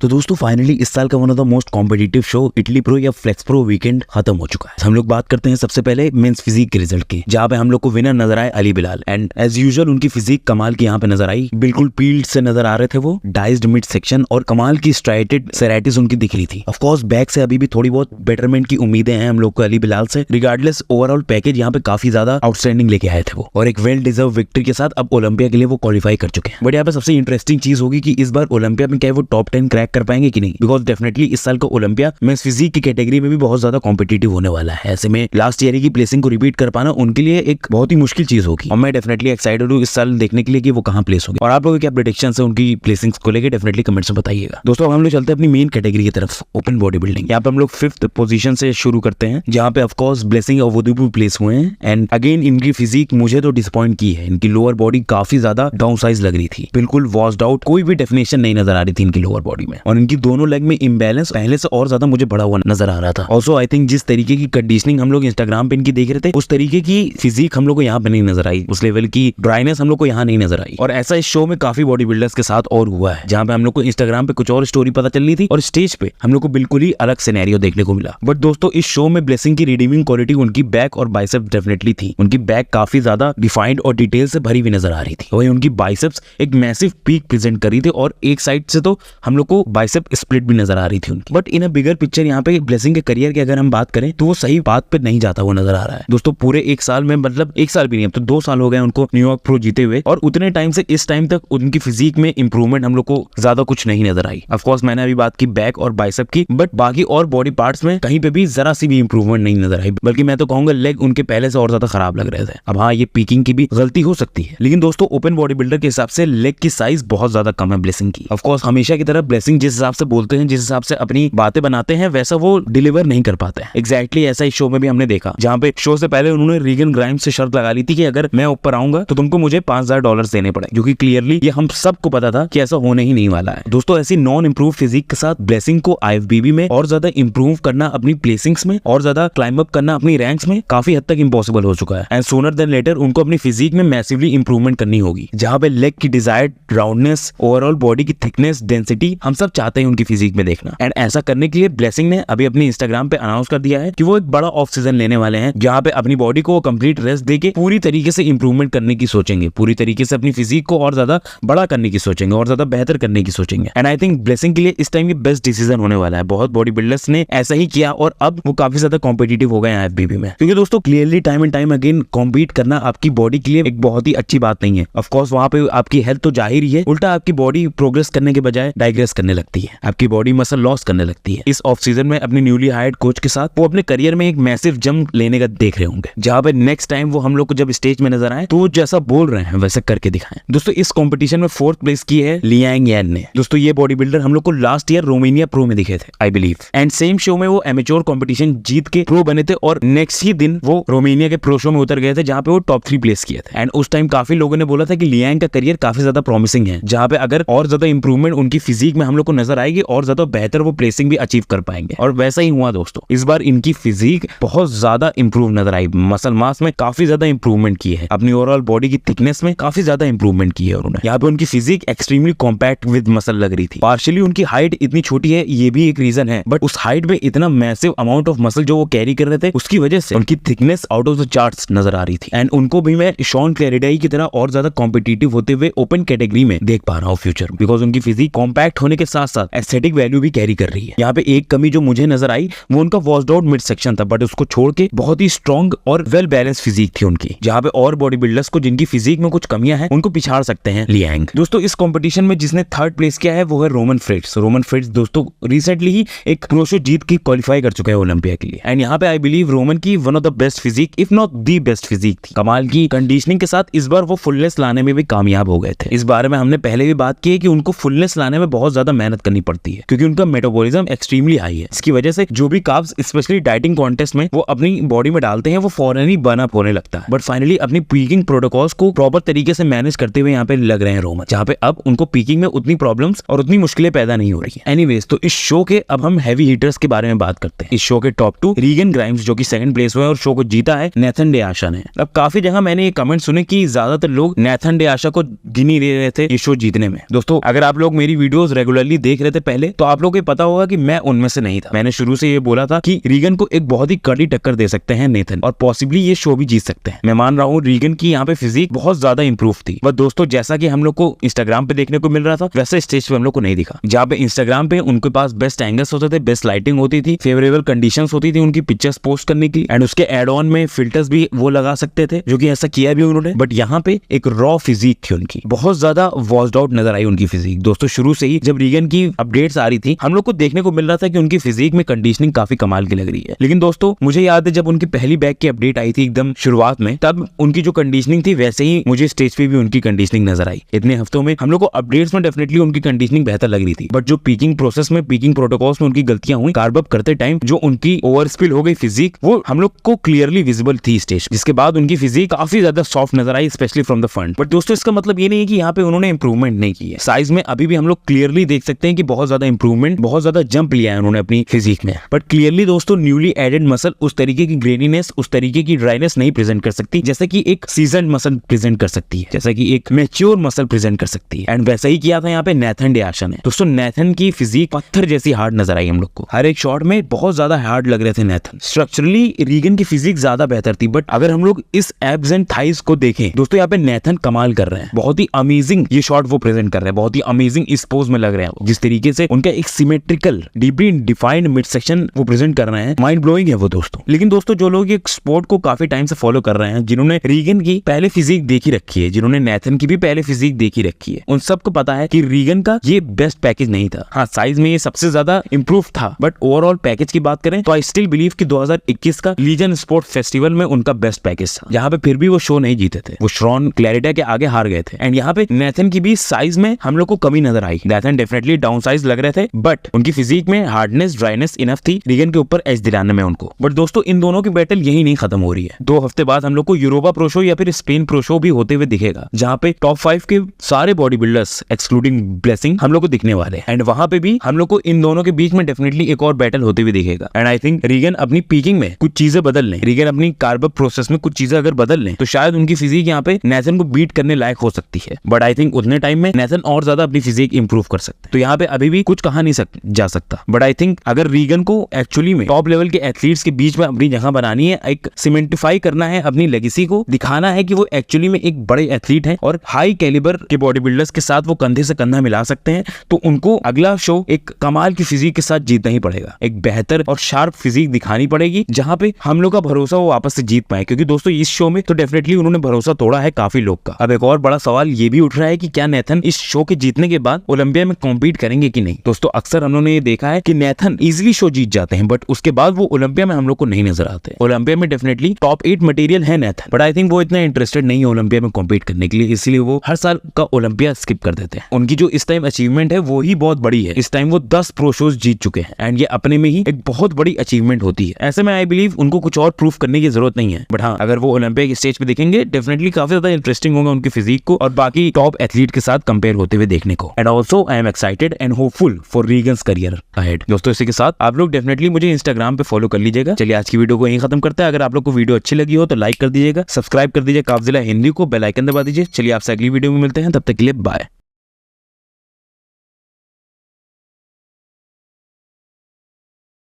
तो दोस्तों फाइनली इस साल का one of the most competitive show Italy pro या फ्लेक्स प्रो वीकेंड खत्म हो चुका है। हम लोग बात करते हैं सबसे पहले मेंस फिजिक के रिजल्ट की, जहाँ पे हम लोग को विनर नजर आए Ali Bilal. And as usual उनकी फिजिक कमाल की यहाँ पे नजर आई, बिल्कुल पील्ड से नजर आ रहे थे वो, डाइज्ड मिड सेक्शन और कमाल की स्ट्राइटेड सेराइटिस उनकी दिख रही थी। ऑफ कोर्स बैक से अभी भी थोड़ी बहुत बेटरमेंट की उम्मीदें हैं हम लोग को अली बिलाल से। रिगार्डलेस ओवरऑल पैकेज यहाँ पे काफी ज्यादा आउटस्टैंडिंग लेके आए थे वो, और एक वेल डिजर्व विक्ट्री के साथ अब ओलंपिया के लिए वो क्वालिफाई कर चुके हैं। बट यहाँ पे सबसे इंटरेस्टिंग चीज होगी कि इस बार ओलंपिया में क्या वो टॉप 10 क्रैक कर पाएंगे कि नहीं, बिकॉज डेफिनेटली इस साल का ओलंपिया मेंस फिजिक की कैटेगरी में भी बहुत ज्यादा कॉम्पिटिटिव होने वाला है। ऐसे में लास्ट ईयर की प्लेसिंग को रिपीट कर पाना उनके लिए एक बहुत ही मुश्किल चीज होगी, और मैं डेफिनेटली एक्साइटेड हूँ इस साल देखने के लिए कि वो कहां प्लेस होंगे। और आप लोगों के क्या प्रेडिक्शंस है उनकी प्लेसिंग्स को लेकर डेफिनेटली कमेंट्स में बताइएगा। दोस्तों हम लोग चलते हैं अपनी मेन कैटेगरी की तरफ, ओपन बॉडी बिल्डिंग। यहाँ पे हम लोग 5th पोजीशन से शुरू करते हैं, जहाँ पे ऑफकोर्स ब्लेसिंग और वुदुपु प्लेस हुए हैं। एंड अगेन इनकी फिजिक मुझे तो डिसअपॉइंट की है। इनकी लोअर बॉडी काफी ज्यादा डाउन साइज लग रही थी, बिल्कुल वॉश्ड आउट, कोई भी डेफिनेशन नहीं नजर आ रही थी इनकी लोअर बॉडी में, और इनकी दोनों लेग में इम्बैलेंस पहले से और ज्यादा मुझे बड़ा हुआ नजर आ रहा था। ऑल्सो आई थिंक जिस तरीके की कंडीशनिंग हम लोग इंस्टाग्राम पे इनकी देख रहे थे, उस तरीके की फिजिक हम लोग को यहाँ पे नहीं नजर आई, उस लेवल की ड्राइनेस हम लोग को यहाँ नहीं नजर आई। और ऐसा इस शो में काफी बॉडी बिल्डर्स के साथ और हुआ है, जहाँ पे हम लोग को इंस्टाग्राम पे कुछ और स्टोरी पता चल रही थी और स्टेज पे हम लोग को बिल्कुल ही अलग सिनेरियो देखने को मिला। बट दोस्तों इस शो में ब्लेसिंग की रिडीमिंग क्वालिटी उनकी बैक और बाइसेप्स डेफिनेटली थी। उनकी बैक काफी ज्यादा डिफाइंड और डिटेल से भरी हुई नजर आ रही थी, वही उनकी बाइसेप्स एक मैसिव पीक प्रेजेंट कर रही थी, और एक साइड से तो हम लोग को बाइसेप स्प्लिट भी नजर आ रही थी उनकी। But in a bigger picture यहाँ पे ब्लेसिंग के करियर की अगर हम बात करें तो वो सही बात पे नहीं जाता वो नजर आ रहा है। दोस्तों पूरे एक साल में, मतलब एक साल भी नहीं, अब तो 2 साल हो गए उनको न्यूयॉर्क प्रो जीते हुए, और उतने टाइम से इस टाइम तक उनकी फिजिक में इंप्रूवमेंट हम लोग को ज्यादा कुछ नहीं नजर आई। ऑफ कोर्स मैंने अभी बात की बैक और बाइसेप की, बट बाकी और बॉडी पार्ट्स में कहीं पे भी जरा सी भी इंप्रूवमेंट नहीं नजर आई, बल्कि मैं तो कहूंगा लेग उनके पहले से और ज्यादा खराब लग रहे थे। अब हाँ, ये पीकिंग की भी गलती हो सकती है, लेकिन दोस्तों ओपन बॉडी बिल्डर के हिसाब से लेग की साइज बहुत ज्यादा कम है ब्लेसिंग की। ऑफ कोर्स हमेशा की तरह ब्लेसिंग जिस हिसाब से बोलते हैं, जिस हिसाब से अपनी बातें बनाते हैं, वैसा वो डिलीवर नहीं कर पाते हैं। एग्जैक्टली ऐसा इस शो में भी हमने देखा, जहाँ पे शो से पहले उन्होंने रीगन ग्राइम्स से शर्त लगा ली थी कि अगर मैं ऊपर आऊंगा तो तुमको मुझे $5000 देने पड़े, जो कि क्लियरली ये हम सबको पता था कि ऐसा होने ही नहीं वाला है। दोस्तों ऐसी नॉन इंप्रूव फिजिक के साथ ब्लेसिंग को IFBB में और ज्यादा इंप्रूव करना, अपनी प्लेसिंग्स में और ज्यादा क्लाइंब अप करना अपनी रैंक्स में काफी हद तक इम्पॉसिबल हो चुका है। एंड सोनर देन लेटर उनको अपनी फिजिक में मैसिवली इंप्रूवमेंट करनी होगी, जहाँ पे लेग की डिजायर्ड राउंडनेस, ओवरऑल बॉडी की थिकनेस, डेंसिटी हम सब चाहते हैं उनकी फिजिक में देखना। एंड ऐसा करने के लिए ब्लेसिंग ने अभी अपनी इंस्टाग्राम पे अनाउंस कर दिया है कि वो एक बड़ा ऑफ सीजन लेने वाले हैं, जहाँ पे अपनी बॉडी को कंप्लीट रेस्ट देके पूरी तरीके से इंप्रूवमेंट करने की सोचेंगे, पूरी तरीके से अपनी फिजिक को और ज्यादा बड़ा करने की सोचेंगे और ज्यादा बेहतर करने की सोचेंगे। एंड आई थिंक ब्लेसिंग के लिए इस टाइम ये बेस्ट डिसीजन होने वाला है। बहुत बॉडी बिल्डर्स ने ऐसा ही किया और अब वो काफी ज्यादा कॉम्पिटिटिव हो गए हैं IFBB में, क्योंकि दोस्तों clearly time and time again compete करना आपकी बॉडी के लिए एक बहुत ही अच्छी बात नहीं है। ऑफ कोर्स वहां पे आपकी हेल्थ तो जाहिर ही है, उल्टा आपकी बॉडी प्रोग्रेस करने के बजाय डाइग्रेस करने लगती है, आपकी बॉडी मसल लॉस करने लगती है। इस ऑफ सीजन में अपनी न्यूली हायर्ड कोच के साथ वो अपने करियर में एक मैसिव जंप लेने का देख रहे होंगे, जहां पे नेक्स्ट टाइम वो हम लोग को जब स्टेज में नजर आए तो वो जैसा बोल रहे हैं वैसा करके दिखाएं। दोस्तों इस कंपटीशन में 4th प्लेस की है लियांग यान ने। दोस्तों ये बॉडी बिल्डर हम लोग को लास्ट ईयर रोमानिया प्रो में दिखे थे I believe, and same show में वो एमेच्योर कंपटीशन जीत के प्रो बने थे, और नेक्स्ट ही दिन वो रोमानिया के प्रो शो में उतर गए थे, जहां पे वो टॉप 3 प्लेस किए थे। एंड उस टाइम काफी लोगों ने बोला था कि लियांग का करियर काफी ज्यादा प्रॉमिसिंग है, जहां पे अगर और ज्यादा इंप्रूवमेंट उनकी फिजिक में हम लोग को नजर आएगी और ज्यादा बेहतर वो प्लेसिंग भी अचीव कर पाएंगे, और वैसा ही हुआ दोस्तों। इस बार इनकी फिजिक बहुत ज्यादा इंप्रूव नजर आई, मसल मास में काफी ज्यादा इंप्रूवमेंट की है, अपनी ओवरऑल बॉडी की थिकनेस में काफी ज्यादा इंप्रूवमेंट की है उन्होंने। यहाँ पे उनकी physique extremely compact with muscle लग रही थी। पार्शियली उनकी हाइट इतनी छोटी है, ये भी एक रीजन है, बट उस हाइट में इतना मैसिव अमाउंट ऑफ मसल जो वो कैरी कर रहे थे, उसकी वजह से उनकी thickness out of the charts नजर आ रही थी। एंड उनको भी मैं शॉन क्लैरिडाई की तरह और ज्यादा कॉम्पिटिटिव होते हुए ओपन कैटेगरी में देख पा रहा हूँ फ्यूचर, बिकॉज उनकी फिजिक कॉम्पैक्ट होने के साथ साथ एस्थेटिक वैल्यू भी कैरी कर रही है। यहाँ पे एक कमी जो मुझे नजर आई वो उनका वॉश्ड आउट मिड सेक्शन था, बट उसको छोड़ के बहुत ही स्ट्रॉन्ग और वेल बैलेंस फिजिक थी उनकी, जहाँ पे और बॉडी बिल्डर्स को जिनकी फिजिक में कुछ कमियां हैं उनको पिछाड़ सकते हैं लियांग। दोस्तों इस कंपटीशन में जिसने 3rd प्लेस किया है वो है रोमन फ्रिट्ज। रोमन फ्रिट्ज दोस्तों रिसेंटली ही एक प्रो शो जीत के क्वालिफाई कर चुका है ओलंपिया के लिए, एंड यहाँ पे आई बिलीव रोमन की one of the best physique if not the best physique थी। कमाल की कंडीशनिंग के साथ इस बार वो फुलनेस लाने में भी कामयाब हो गए थे। इस बारे में हमने पहले भी बात की है कि उनको फुलनेस लाने में बहुत ज्यादा मेहनत करनी पड़ती है, क्योंकि उनका मेटाबॉलिज्म एक्सट्रीमली हाई है। इसकी वजह से जो भी कार्ब्स स्पेशली डाइटिंग कॉन्टेस्ट में वो अपनी बॉडी में डालते हैं वो फौरन ही बर्न अप होने लगता है। बट फाइनली अपनी पीकिंग प्रोटोकॉल्स को प्रॉपर तरीके से मैनेज करते हुए यहाँ पे लग रहे हैं रोमन, जहाँ पे अब उनको पीकिंग में उतनी प्रॉब्लम्स और उतनी मुश्किलें पैदा नहीं हो रही है। एनीवेज तो इस शो के अब हम हैवी हिटर्स के बारे में बात करते हैं। इस शो के टॉप 2 रीगन ग्राइम्स जो कि 2nd प्लेस हुए और शो को जीता है नेथन डे आशा ने। अब काफी जगह मैंने ये कमेंट सुने कि ज्यादातर लोग नेथन डे आशा को गिनी दे रहे थे इस शो जीतने में। दोस्तों अगर आप लोग मेरी वीडियोस रेगुलरली क्लियरली देख रहे थे पहले, तो आप लोगों को पता होगा कि मैं उनमें से नहीं था। मैंने शुरू से ये बोला था कि रीगन को एक बहुत ही कड़ी टक्कर दे सकते हैं नेथन, और पॉसिबली ये शो भी जीत सकते हैं। मैं मान रहा हूँ रीगन की यहाँ पे फिजिक बहुत ज्यादा इंप्रूव थी, बट दोस्तों जैसा कि हम लोग को इंस्टाग्राम पे देखने को मिल रहा था वैसे स्टेज पे हम लोग को नहीं दिखा। जहाँ पे इंस्टाग्राम पे उनके पास बेस्ट एंगल्स होते थे, बेस्ट लाइटिंग होती थी, फेवरेबल कंडीशंस होती थी उनकी पिक्चर्स पोस्ट करने की, एंड उसके एड ऑन में फिल्टर्स भी वो लगा सकते थे, जो कि ऐसा किया भी उन्होंने। बट यहाँ पे एक रॉ फिजिक थी उनकी, बहुत ज्यादा वॉश्ड आउट नजर आई उनकी फिजिक। दोस्तों शुरू से ही जब रीगन की अपडेट्स आ रही थी हम लोग को देखने को मिल रहा था कि उनकी फिजिक में कंडीशनिंग काफी कमाल की लग रही है। लेकिन दोस्तों मुझे याद है जब उनकी पहली बैक की अपडेट आई थी एकदम शुरुआत में, तब उनकी जो कंडीशनिंग थी वैसे ही मुझे स्टेज पे भी उनकी कंडीशनिंग नजर आई। इतने हफ्तों में हम लोग को अपडेट्स में डेफिनेटली उनकी कंडीशनिंग बेहतर लग रही थी, बट जो पीकिंग प्रोसेस में, पीकिंग प्रोटोकॉल्स में उनकी गलतियां हुई, कार्ब अप करते टाइम जो उनकी ओवर स्पिल हो गई फिजिक, वो हम लोग को क्लियरली विजिबल थी स्टेज। जिसके बाद उनकी फिजिक काफी ज्यादा सॉफ्ट नजर आई, specially from the front. But दोस्तों इसका मतलब ये नहीं है कि यहाँ पे उन्होंने इंप्रूवमेंट नहीं की है। साइज में अभी भी हम लोग क्लियरली देख सकते हैं कि बहुत ज्यादा इंप्रूवमेंट, बहुत ज्यादा जंप लिया है उन्होंने अपनी फिजिक में। बट क्लियरली दोस्तों न्यूली एडेड मसल उस तरीके की ग्रेनीनेस, उस तरीके की ड्राइनेस नहीं प्रेजेंट कर सकती जैसे कि एक सीजन्ड मसल प्रेजेंट कर सकती है, जैसा कि एक मैच्योर मसल प्रेजेंट कर सकती है। एंड वैसा ही किया था यहाँ पे नेथन डियाशा ने। दोस्तों नेथन की फिजिक पत्थर जैसी हार्ड नजर आई हम लोग को, हर एक शॉट में बहुत ज्यादा हार्ड लग रहे थे नेथन। स्ट्रक्चरली रीगन की फिजिक ज्यादा बेहतर थी, बट अगर हम लोग इस एब्स एंड थाइस को देखें दोस्तों, यहाँ पे नेथन कमाल कर रहे हैं, बहुत ही अमेजिंग ये शॉट वो प्रेजेंट कर रहे हैं, बहुत ही अमेजिंग इस पोज में लग रहे हैं। जिस तरीके से उनका एक symmetrical deeply defined mid section वो प्रेजेंट कर रहे हैं, माइंड ब्लोइंग है वो दोस्तों। लेकिन दोस्तों जो लोग एक स्पोर्ट को काफी टाइम से फॉलो कर रहे हैं, जिन्होंने रीगन की पहले फिजिक देखी रखी है, जिन्होंने नेथन की भी पहले फिजिक देखी रखी है, उन सबको पता है कि रीगन का ये बेस्ट पैकेज नहीं था। हाँ साइज में ये सबसे ज्यादा इंप्रूव था, बट ओवरऑल पैकेज की बात करें तो आई स्टिल बिलीव कि 2021 का लीजन स्पोर्ट फेस्टिवल में उनका बेस्ट पैकेज था, जहाँ पे फिर भी वो शो नहीं जीते थे, वो श्रॉन क्लैरिटा के आगे हार गए थे। एंड यहाँ पे नेथन की भी साइज में हम लोग को कमी नजर आई। नेथन डेफिनेटली डाउन साइज लग रहे थे, बट उनकी फिजिक में हार्डनेस, ड्राइनेस इनफ थी रीगन के ऊपर एज दिलाने में उनको। बट दोस्तों इन दोनों की बैटल यही नहीं खत्म हो रही है। 2 हफ्ते बाद हम लोग को यूरोपा प्रो शो या फिर स्पेन प्रो शो भी होते हुए दिखेगा, जहाँ पे टॉप 5 के सारे बॉडी बिल्डर्स एक्सक्लूडिंग ब्लेसिंग हम लोग को दिखने वाले हैं। एंड वहां पे भी हम लोग को इन दोनों के बीच में डेफिनेटली एक और बैटल होते हुए दिखेगा। एंड आई थिंक रीगन अपनी पीकिंग में कुछ चीजें बदल लें, रीगन अपनी कार्ब अप प्रोसेस में कुछ चीजें अगर बदल लें, तो शायद उनकी फिजिक यहाँ पे नेथन को बीट करने लायक हो सकती है। बट आई थिंक उतने टाइम में नेथन और ज्यादा अपनी फिजिक इंप्रूव कर सकते हैं, तो यहाँ पे अभी भी कुछ कहा नहीं जा सकता। बट आई थिंक अगर रीगन को एक्चुअली में टॉप लेवल के एथलीट्स के बीच में अपनी जगह बनानी है, एक सीमेंटिफाई करना है अपनी लेगेसी को, दिखाना है कि वो एक्चुअली में एक बड़े एथलीट हैं और हाई कैलिबर के बॉडी बिल्डर्स के साथ वो कंधे से कंधा मिला सकते हैं, तो उनको अगला शो एक कमाल की फिजिक के साथ जीतना ही पड़ेगा। एक बेहतर और शार्प फिजिक दिखानी पड़ेगी, जहां पे हम लोग का भरोसा वो वापस से जीत पाए। क्योंकि दोस्तों इस शो में तो डेफिनेटली उन्होंने भरोसा तोड़ा है काफी लोग का। अब एक और बड़ा सवाल ये भी उठ रहा है कि क्या नेथन इस शो के जीतने के बाद ओलंपिया में कॉम्पीट करेंगे कि नहीं। दोस्तों अक्सर हम लोगों ने ये देखा है कि नेथन इजीली शो जीत जाते हैं, बट उसके बाद वो ओलंपिया में हम लोग को नहीं नजर आते। ओलंपिया में डेफिनेटली टॉप 8 मटेरियल है नेथन, बट आई थिंक वो इतना इंटरेस्टेड नहीं है ओलंपिया में कॉम्पीट करने के लिए, इसलिए वो हर साल का ओलंपिया स्किप कर देते हैं। उनकी जो इस टाइम अचीवमेंट है वो ही बहुत बड़ी है। इस टाइम वो 10 प्रो शोज जीत चुके हैं, एंड ये अपने में ही एक बहुत बड़ी अचीवमेंट होती है। ऐसे में आई बिलीव उनको कुछ और प्रूफ करने की जरूरत नहीं है। बट हाँ, अगर वो ओलंपिया के स्टेज पे देखेंगे डेफिनेटली काफी ज्यादा इंटरेस्टिंग होगा उनकी फिजिक को और बाकी टॉप एथलीट के साथ कंपेयर होते हुए देखने को। And also I am excited and hopeful for Reagan's career ahead. दोस्तों इसी के साथ आप लोग डेफिनेटली मुझे इंस्टाग्राम पे फॉलो कर लीजिएगा। चलिए आज की वीडियो को यहीं खत्म करते हैं। अगर आप लोग को वीडियो अच्छी लगी हो तो लाइक कर दीजिएगा, सब्सक्राइब कर दीजिए काफजिला हिंदी को, बेल आइकन दबा दीजिए। चलिए आपसे अगली वीडियो में मिलते हैं, तब तक के लिए बाय।